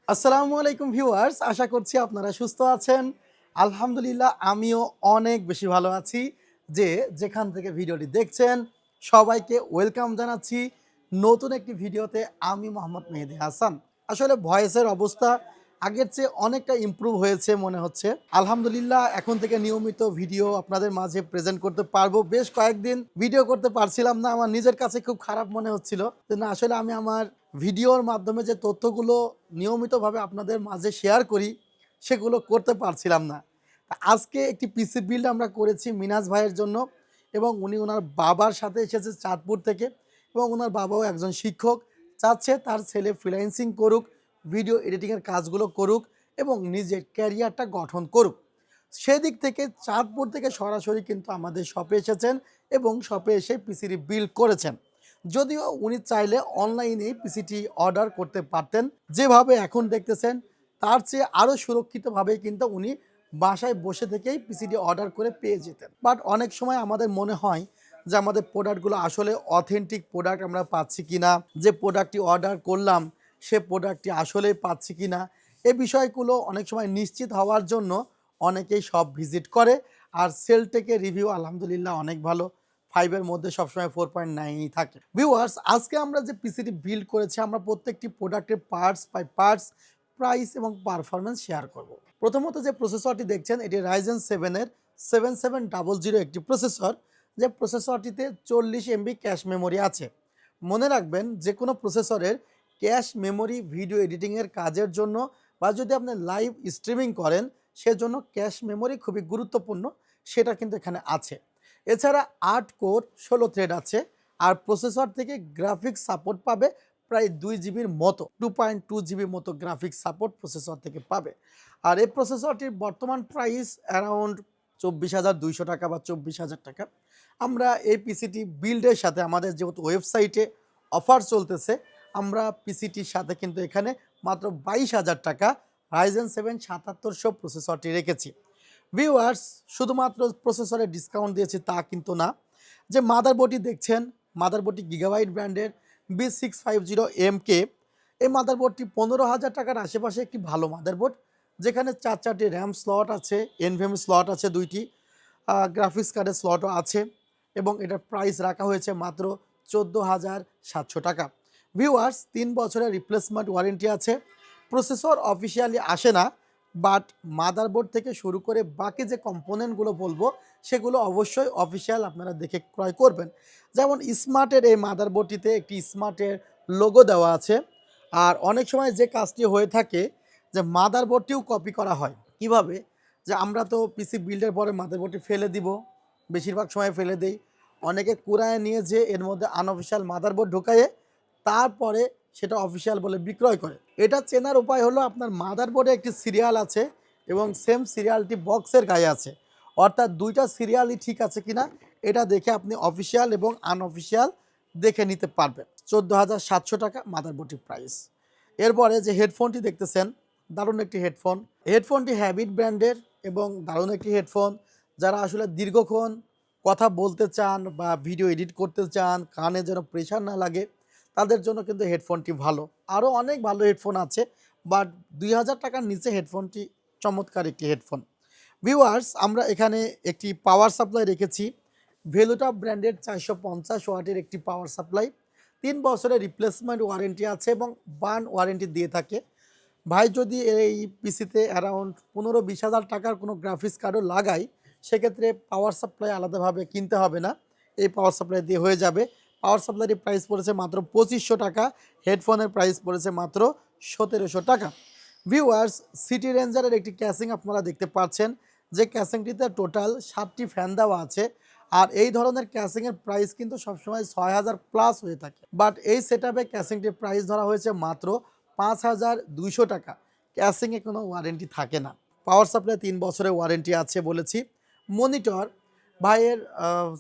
আসসালামু আলাইকুম ভিউয়ার্স, আশা করছি আপনারা সুস্থ আছেন। আলহামদুলিল্লাহ আমিও অনেক বেশি ভালো আছি। যেখান থেকে ভিডিওটি দেখছেন সবাইকে ওয়েলকাম জানাচ্ছি নতুন একটি ভিডিওতে। আমি মোহাম্মদ মেহেদী হাসান। আসলে ভয়েসের অবস্থা আগের চেয়ে অনেকটা ইমপ্রুভ হয়েছে মনে হচ্ছে। আলহামদুলিল্লাহ এখন থেকে নিয়মিত ভিডিও আপনাদের মাঝে প্রেজেন্ট করতে পারবো। বেশ কয়েকদিন ভিডিও করতে পারছিলাম না, আমার নিজের কাছে খুব খারাপ মনে হচ্ছিল যে না, আসলে আমি আমার ভিডিওর মাধ্যমে যে তথ্যগুলো নিয়মিতভাবে আপনাদের মাঝে শেয়ার করি সেগুলো করতে পারছিলাম না। আজকে একটি পিসি বিল্ড আমরা করেছি মিনাজ ভাইয়ের জন্য, এবং উনি ওনার বাবার সাথে এসেছে চাঁদপুর থেকে, এবং ওনার বাবাও একজন শিক্ষক। চাচ্ছে তার ছেলে ফ্রিল্যান্সিং করুক, ভিডিও এডিটিংয়ের কাজগুলো করুক এবং নিজের ক্যারিয়ারটা গঠন করুক। সেদিক থেকে চাঁদপুর থেকে সরাসরি কিন্তু আমাদের শপে এসেছেন এবং শপে এসে পিসিটি বিল্ড করেছেন। যদিও উনি চাইলে অনলাইনেই পিসিটি অর্ডার করতে পারতেন, যেভাবে এখন দেখতেছেন তার চেয়ে আরও সুরক্ষিতভাবে কিন্তু উনি বাসায় বসে থেকেই পিসিটি অর্ডার করে পেয়ে যেতেন। বাট অনেক সময় আমাদের মনে হয় যে আমাদের প্রোডাক্টগুলো আসলে অথেন্টিক প্রোডাক্ট আমরা পাচ্ছি কিনা, যে প্রোডাক্টটি অর্ডার করলাম সে প্রোডাক্টটি আসলেই পাচ্ছি কিনা, এই বিষয়গুলো অনেক সময় নিশ্চিত হওয়ার জন্য অনেকেই সব ভিজিট করে। আর সেলটেকের রিভিউ আলহামদুলিল্লাহ অনেক ভালো, 5-এর মধ্যে সবসময় 4.9ই থাকে। ভিউয়ার্স, আজকে আমরা যে পিসিটি বিল্ড করেছি আমরা প্রত্যেকটি প্রোডাক্টের পার্টস বাই পার্টস, প্রাইস এবং পারফরমেন্স শেয়ার করব। প্রথমত যে প্রসেসরটি দেখছেন এটি রাইজেন 7-এর 7700 একটি প্রসেসর, যে প্রসেসরটিতে 40 MB ক্যাশ মেমোরি আছে। মনে রাখবেন যে কোনো প্রসেসরের ক্যাশ মেমোরি ভিডিও এডিটিংয়ের কাজের জন্য বা যদি আপনি লাইভ স্ট্রিমিং করেন সেজন্য ক্যাশ মেমোরি খুবই গুরুত্বপূর্ণ, সেটা কিন্তু এখানে আছে। এছাড়া 8 কোর 16 থ্রেড আছে, আর প্রসেসর থেকে গ্রাফিক্স সাপোর্ট পাবে প্রায় 2 জিবির মতো, 2.2 জিবির মতো গ্রাফিক্স সাপোর্ট প্রসেসর থেকে পাবে। আর এই প্রসেসরটির বর্তমান প্রাইস অ্যারাউন্ড 24,200 টাকা বা 24,000 টাকা। আমরা এই পিসিটি বিল্ডের সাথে আমাদের যেহেতু ওয়েবসাইটে অফার চলতেছে, আমরা পিসিটির সাথে কিন্তু এখানে মাত্র 22,000 টাকা রাইজেন 7 7700 প্রসেসরটি রেখেছি। ভিউয়ার্স, শুধুমাত্র প্রসেসরে ডিসকাউন্ট দিয়েছি তা কিন্তু না। যে মাদারবোর্ডটি দেখছেন, মাদারবোর্ডটি গিগাবাইট ব্র্যান্ডের B650MK। এই মাদারবোর্ডটি 15,000 টাকার আশেপাশে একটি ভালো মাদারবোর্ড, যেখানে 4টি র্যাম স্লট আছে, এনভিএমই স্লট আছে 2টি, গ্রাফিক্স কার্ডের স্লটও আছে, এবং এটার প্রাইস রাখা হয়েছে মাত্র 14,700 টাকা। ভিউয়ার্স, 3 বছরের রিপ্লেসমেন্ট ওয়ারেন্টি আছে। প্রসেসর অফিসিয়ালি আসে না, বাট মাদারবোর্ড থেকে শুরু করে বাকি যে কম্পোনেন্টগুলো বলবো সেগুলো অবশ্যই অফিসিয়াল আপনারা দেখে ক্রয় করবেন। যেমন স্মার্টের এই মাদারবোর্ডটিতে একটি স্মার্টের লোগো দেওয়া আছে। আর অনেক সময় যে কাজটি হয়ে থাকে যে মাদারবোর্ডটিও কপি করা হয়। কিভাবে? যে আমরা তো পিসি বিল্ডের পরে মাদারবোর্ডটি ফেলে দিব, বেশিরভাগ সময় ফেলে দেই। অনেকে কুড়ায় নিয়ে যে এর মধ্যে আনঅফিসিয়াল মাদারবোর্ড ঢোকায়ে তারপরে সেটা অফিসিয়াল বলে বিক্রয় করে। এটা চেনার উপায় হলো আপনার মাদারবোর্ডে একটি সিরিয়াল আছে এবং সেম সিরিয়ালটি বক্সের গায়ে আছে, অর্থাৎ দুইটা সিরিয়ালই ঠিক আছে কিনা এটা দেখে আপনি অফিসিয়াল এবং আনঅফিসিয়াল দেখে নিতে পারবেন। 14,700 টাকা মাদারবোর্ডটির প্রাইস। এরপরে যে হেডফোনটি দেখতেছেন, দারুণ একটি হেডফোন। হেডফোনটি হ্যাবিট ব্র্যান্ডের এবং দারুণ একটি হেডফোন। যারা আসলে দীর্ঘক্ষণ কথা বলতে চান বা ভিডিও এডিট করতে চান, কানে যেন প্রেশার না লাগে, তাদের জন্য কিন্তু হেডফোনটি ভালো। আরও অনেক ভালো হেডফোন আছে, বাট 2,000 টাকার নিচে হেডফোনটি চমৎকার একটি হেডফোন। ভিউয়ার্স, আমরা এখানে একটি পাওয়ার সাপ্লাই রেখেছি, ভেলুটপ ব্র্যান্ডের 450 ওয়াটের একটি পাওয়ার সাপ্লাই। 3 বছরের রিপ্লেসমেন্ট ওয়ারেন্টি আছে এবং বার্ন ওয়ারেন্টি দিয়ে থাকে। ভাই যদি এই পিসিতে অ্যারাউন্ড 15-20 হাজার টাকার কোনো গ্রাফিক্স কার্ডও লাগাই, সেক্ষেত্রে পাওয়ার সাপ্লাই আলাদাভাবে কিনতে হবে না, এই পাওয়ার সাপ্লাই দিয়ে হয়ে যাবে। পাওয়ার সাপ্লাইয়ের প্রাইস পড়েছে মাত্র 2,500 টাকা, হেডফোনের প্রাইস পড়েছে মাত্র 1,700 টাকা। ভিউয়ার্স, সিটি রেঞ্জারের একটি ক্যাসিং আপনারা দেখতে পাচ্ছেন, যে ক্যাসিংটিতে টোটাল 7টি ফ্যান দেওয়া আছে। আর এই ধরনের ক্যাসিংয়ের প্রাইস কিন্তু সবসময় 6,000 প্লাস হয়ে থাকে, বাট এই সেটআপে ক্যাসিংটির প্রাইস ধরা হয়েছে মাত্র 5,200 টাকা। ক্যাসিংয়ে কোনো ওয়ারেন্টি থাকে না। পাওয়ার সাপ্লাই 3 বছরের ওয়ারেন্টি আছে বলেছি। মনিটর, ভাইয়ের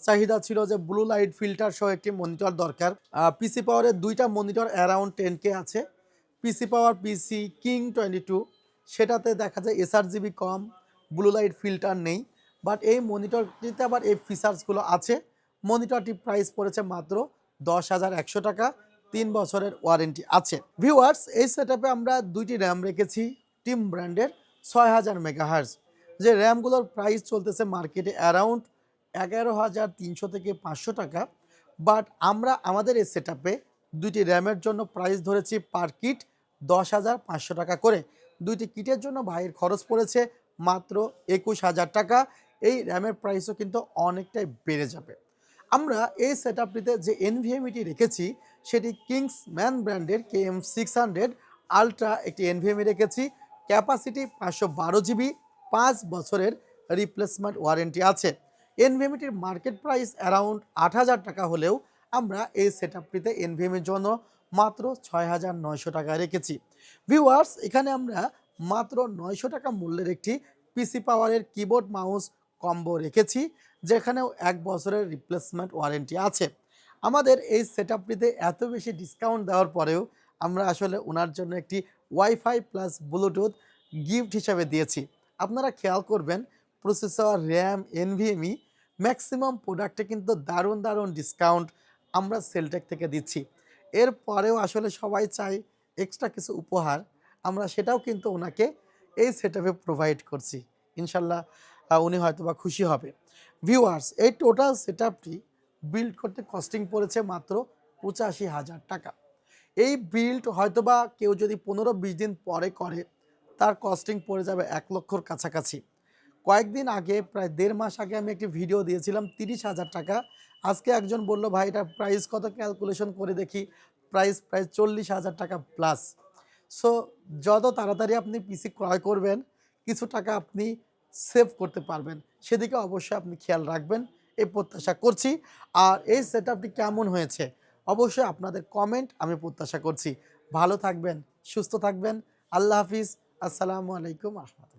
চাহিদা ছিল যে ব্লু লাইট ফিল্টার সহ একটি মনিটর দরকার। পিসি পাওয়ারের 2টা মনিটর অ্যারাউন্ড 10K আছে। পিসি পাওয়ার পিসি কিং 22, সেটাতে দেখা যায় এসআরজিবি কম, ব্লু লাইট ফিল্টার নেই, বাট এই মনিটরটিতে আবার এই ফিচার্সগুলো আছে। মনিটরটি প্রাইস পড়েছে মাত্র 10,100 টাকা, 3 বছরের ওয়ারেন্টি আছে। ভিউয়ার্স, এই সেটআপে আমরা 2টি র্যাম রেখেছি টিম ব্র্যান্ডের 6000 মেগাহার্জ। যে র্যামগুলোর প্রাইস চলতেছে মার্কেটে অ্যারাউন্ড 11,300 থেকে 500 টাকা। বাট আমরা আমাদের এই সেটআপে 2টি র্যামের জন্য প্রাইস ধরেছি পার কিট 10,500 টাকা করে। 2টি কিটের জন্য ভাইয়ের খরচ পড়েছে মাত্র 21,000 টাকা। এই র্যামের প্রাইসও কিন্তু অনেকটাই বেড়ে যাবে। আমরা এই সেটআপটিতে যে এনভিএমইটি রেখেছি সেটি কিংসম্যান ব্র্যান্ডের KM600 আলট্রা একটি এনভিএমই রেখেছি। ক্যাপাসিটি 512 জিবি, 5 বছরের রিপ্লেসমেন্ট ওয়ারেন্টি আছে। এনভিএমইটির মার্কেট প্রাইস অ্যারাউন্ড 8,000 টাকা হলেও আমরা এই সেটআপটিতে এনভিএমের জন্য মাত্র 6,900 টাকা রেখেছি। ভিউয়ার্স, এখানে আমরা মাত্র 900 টাকা মূল্যের একটি পিসি পাওয়ারের কিবোর্ড মাউস কম্বো রেখেছি, যেখানেও 1 বছরের রিপ্লেসমেন্ট ওয়ারেন্টি আছে। আমাদের এই সেটআপটিতে এত বেশি ডিসকাউন্ট দেওয়ার পরেও আমরা আসলে ওনার জন্য একটি ওয়াইফাই প্লাস ব্লুটুথ গিফট হিসাবে দিয়েছি। আপনারা খেয়াল করবেন, প্রসেসর, র্যাম, এনভিএমই ম্যাক্সিমাম প্রোডাক্টে কিন্তু দারুণ দারুণ ডিসকাউন্ট আমরা সেলটেক থেকে দিচ্ছি। এরপরেও আসলে সবাই চায় এক্সট্রা কিছু উপহার, আমরা সেটাও কিন্তু ওনাকে এই সেটআপে প্রোভাইড করছি। ইনশাল্লাহ উনি হয়তোবা খুশি হবে। ভিউয়ার্স, এই টোটাল সেটআপটি বিল্ড করতে কস্টিং পড়েছে মাত্র 85,000 টাকা। এই বিল্ড হয়তোবা কেউ যদি 15-20 দিন পরে করে, তার কস্টিং পড়ে যাবে 1 লক্ষর কাছাকাছি। কয়েকদিন আগে, প্রায় 1.5 মাস আগে আমি একটি ভিডিও দিয়েছিলাম 30,000 টাকা। আজকে একজন বলল, ভাই এটার প্রাইস কত, ক্যালকুলেশন করে দেখি, প্রায় 40,000 টাকা প্লাস। সো যত তাড়াতাড়ি আপনি পিসি ক্রয় করবেন, কিছু টাকা আপনি সেভ করতে পারবেন, সেদিকে অবশ্যই আপনি খেয়াল রাখবেন, এই প্রত্যাশা করছি। আর এই সেটআপটি কেমন হয়েছে অবশ্যই আপনাদের কমেন্ট আমি প্রত্যাশা করছি। ভালো থাকবেন, সুস্থ থাকবেন। আল্লাহ হাফিজ। আসসালামু আলাইকুম রহমতুল্লাহ।